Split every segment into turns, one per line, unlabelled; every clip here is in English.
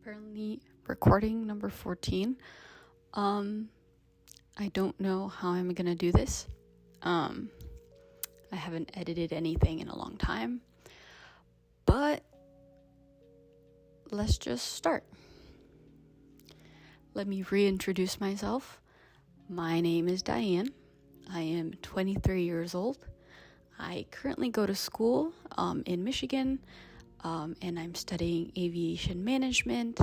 currently recording number 14. I don't know how I'm gonna do this. I haven't edited anything in a long time, but let's just start. Let me reintroduce myself. My name is Diane. I am 23 years old. I currently go to school in Michigan, and I'm studying aviation management.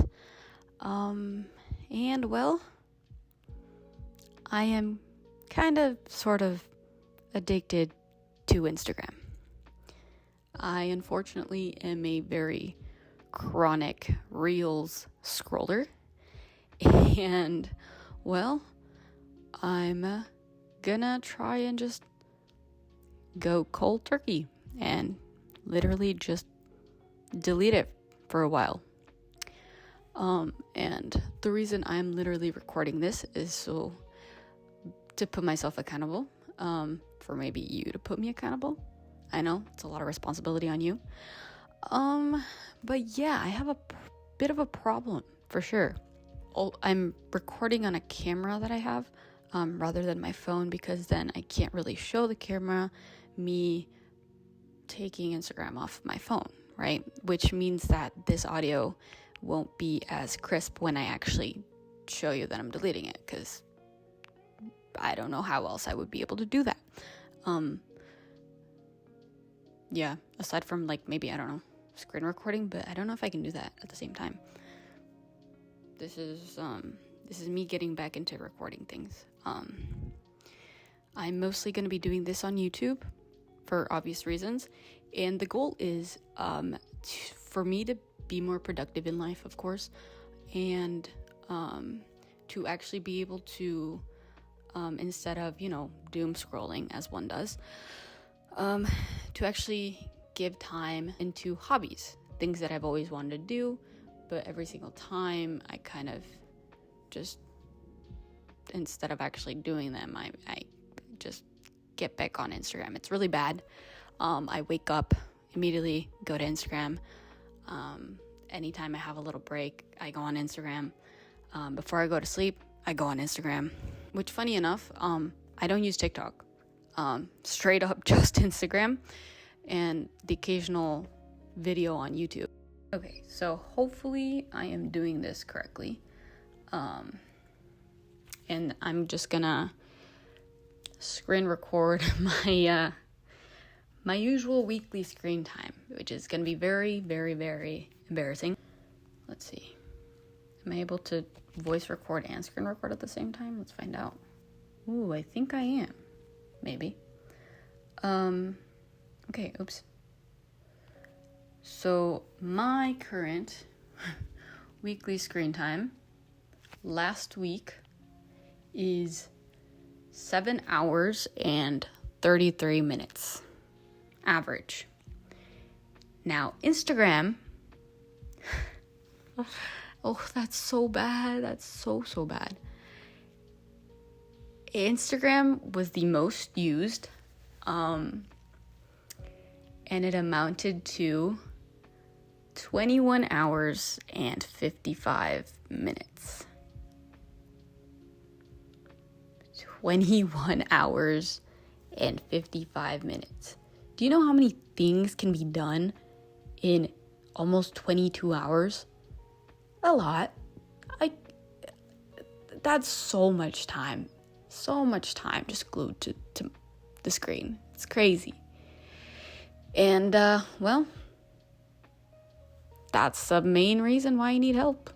And well, I am sort of addicted to Instagram. I unfortunately am a very chronic Reels scroller, and well, I'm gonna try and just go cold turkey and literally just delete it for a while. And the reason I'm literally recording this is so to put myself accountable, for maybe you to put me accountable. I know it's a lot of responsibility on you. But yeah, I have a bit of a problem for sure. I'm recording on a camera that I have, rather than my phone, because then I can't really show the camera me taking Instagram off my phone, right? Which means that this audio won't be as crisp when I actually show you that I'm deleting it, because I don't know how else I would be able to do that. Yeah, aside from maybe, I don't know, screen recording, but I don't know if I can do that at the same time. This is me getting back into recording things. I'm mostly going to be doing this on YouTube for obvious reasons, and the goal is for me to be more productive in life, of course, and to actually be able to instead of doom scrolling as one does, to actually give time into hobbies, things that I've always wanted to do, but every single time I kind of just, instead of actually doing them, I just get back on Instagram. It's really bad. I wake up, immediately go to Instagram. Anytime I have a little break, I go on Instagram. Before I go to sleep, I go on Instagram, which, funny enough, I don't use TikTok. Straight up just Instagram and the occasional video on YouTube. Okay, so hopefully I am doing this correctly. And I'm just gonna screen record my my usual weekly screen time, which is gonna be very, very, very embarrassing. Let's see. Am I able to voice record and screen record at the same time? Let's find out. Ooh, I think I am. Maybe. Okay, oops. So my current weekly screen time last week is 7 hours and 33 minutes average. Now, Instagram, oh, that's so bad. That's so bad. Instagram was the most used, and it amounted to 21 hours and 55 minutes. 21 hours and 55 minutes. Do you know how many things can be done in almost 22 hours? A lot. That's so much time. So much time just glued to the screen. It's crazy. And, well, that's the main reason why I need help.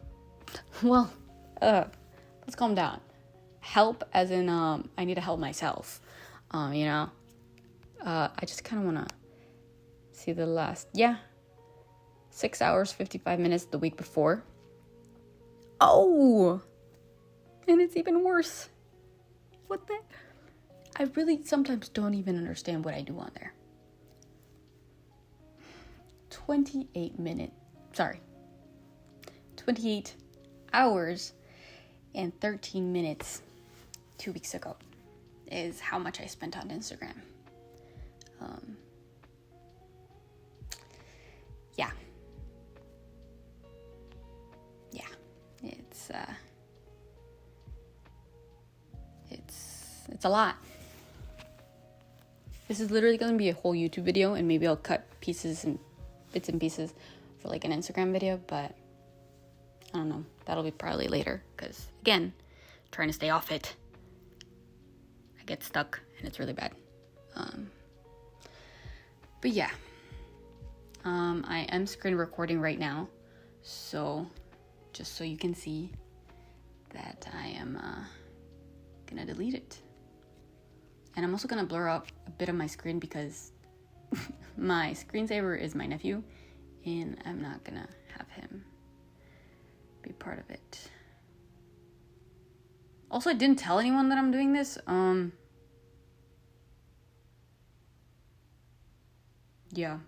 Well, let's calm down. Help as in, I need to help myself. I just kind of want to see the last, 6 hours, 55 minutes the week before. Oh! And it's even worse. What the? I really sometimes don't even understand what I do on there. 28 hours and 13 minutes 2 weeks ago is how much I spent on Instagram. Yeah. it's a lot. This is literally going to be a whole YouTube video, and maybe I'll cut pieces and bits and pieces for like an Instagram video, but I don't know. That'll be probably later, because again, trying to stay off it, I get stuck and it's really bad. But yeah, I am screen recording right now, so just so you can see that I am gonna delete it. And I'm also gonna blur out a bit of my screen because my screensaver is my nephew, and I'm not gonna have him be part of it. Also, I didn't tell anyone that I'm doing this. Yeah.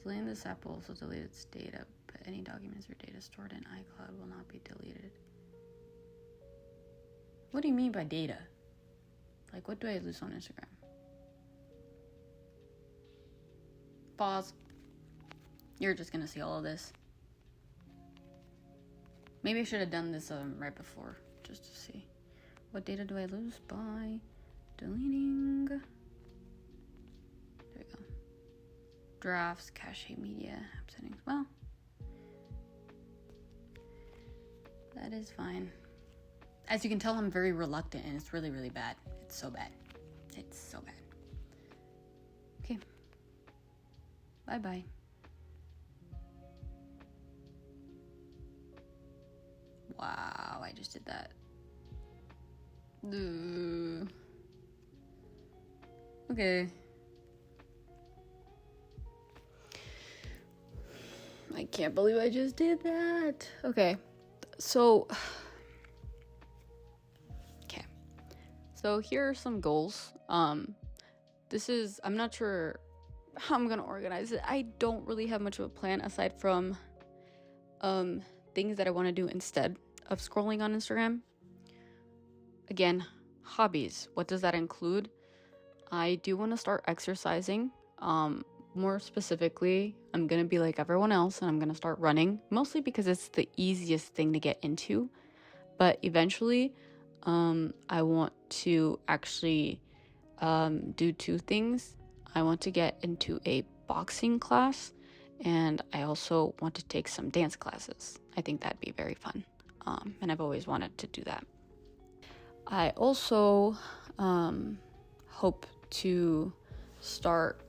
Deleting this app will also delete its data, but any documents or data stored in iCloud will not be deleted. What do you mean by data? Like, what do I lose on Instagram? Pause. You're just gonna see all of this. Maybe I should have done this right before, just to see. What data do I lose by deleting? There we go. Drafts, cache media, app settings. Well, that is fine. As you can tell, I'm very reluctant, and it's really, really bad. It's so bad. It's so bad. Okay. Bye-bye. Wow, I just did that. Okay. I can't believe I just did that. Okay. So here are some goals. I'm not sure how I'm gonna organize it. I don't really have much of a plan aside from things that I want to do instead of scrolling on Instagram. Again, hobbies. What does that include? I do want to start exercising. More specifically, I'm gonna be like everyone else, and I'm gonna start running, mostly because it's the easiest thing to get into. But eventually, I want to actually do two things. I want to get into a boxing class, and I also want to take some dance classes. I think that'd be very fun, and I've always wanted to do that. I also hope to start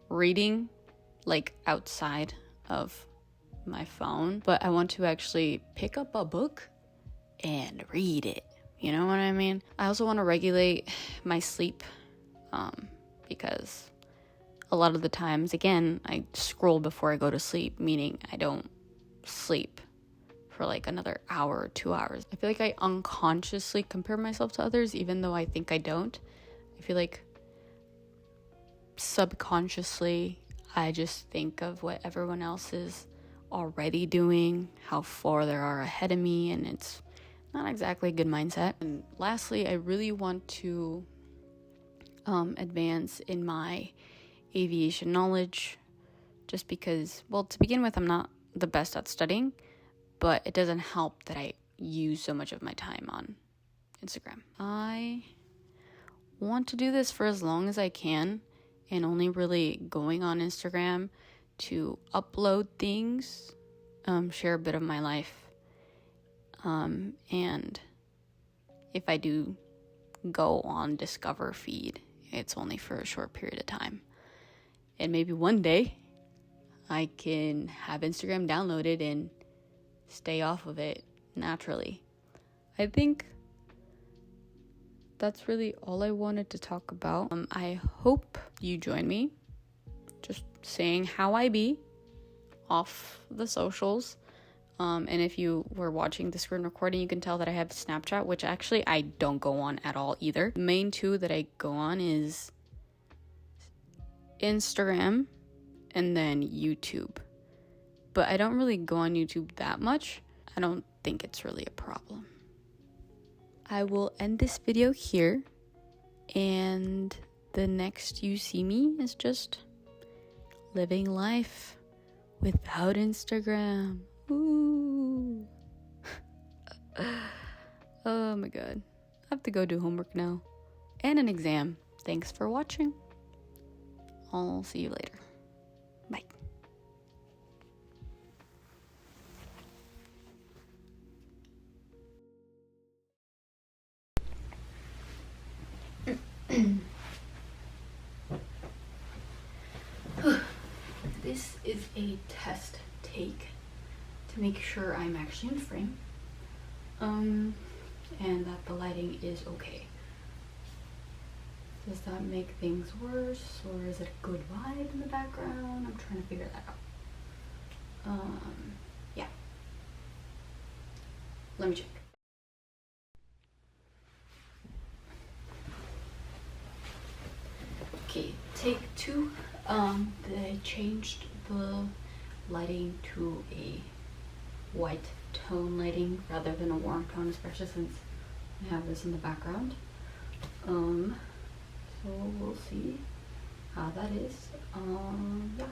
reading, like, outside of my phone, but I want to actually pick up a book and read it. You know what I mean? I also want to regulate my sleep, because a lot of the times, again, I scroll before I go to sleep, meaning I don't sleep for like another hour or 2 hours. I feel like I unconsciously compare myself to others, even though I think I don't. I feel like subconsciously I just think of what everyone else is already doing, how far they are ahead of me, and it's not exactly a good mindset. And lastly, I really want to advance in my aviation knowledge, just because, well, to begin with, I'm not the best at studying, but it doesn't help that I use so much of my time on Instagram. I want to do this for as long as I can, and only really going on Instagram to upload things, share a bit of my life, and if I do go on Discover feed, it's only for a short period of time. And maybe one day I can have Instagram downloaded and stay off of it naturally. I think that's really all I wanted to talk about. I hope you join me, just saying how I be off the socials. And if you were watching the screen recording, you can tell that I have Snapchat, which actually I don't go on at all either. The main two that I go on is Instagram and then YouTube. But I don't really go on YouTube that much. I don't think it's really a problem. I will end this video here, and the next you see me is just living life without Instagram. Ooh. Oh my god. I have to go do homework now. And an exam. Thanks for watching. I'll see you later. Bye. This is a test take to make sure I'm actually in frame, and that the lighting is okay. Does that make things worse, or is it a good vibe in the background? I'm trying to figure that out. Yeah. Let me check. Okay, take 2. They changed the lighting to a white tone lighting rather than a warm tone, especially since I have this in the background. So we'll see how that is. Yeah.